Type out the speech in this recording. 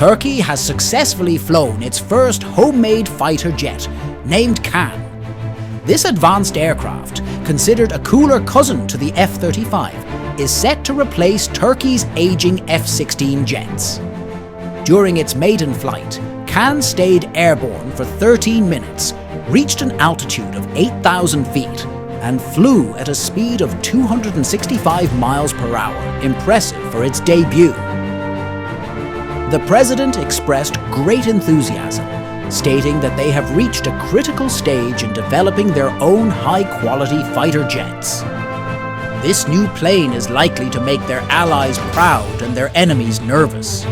Turkey has successfully flown its first homemade fighter jet, named Kan. This advanced aircraft, considered a cooler cousin to the F-35, is set to replace Turkey's aging F-16 jets. During its maiden flight, Kan stayed airborne for 13 minutes, reached an altitude of 8,000 feet, and flew at a speed of 265 miles per hour, impressive for its debut. The President expressed great enthusiasm, stating that they have reached a critical stage in developing their own high-quality fighter jets. This new plane is likely to make their allies proud and their enemies nervous.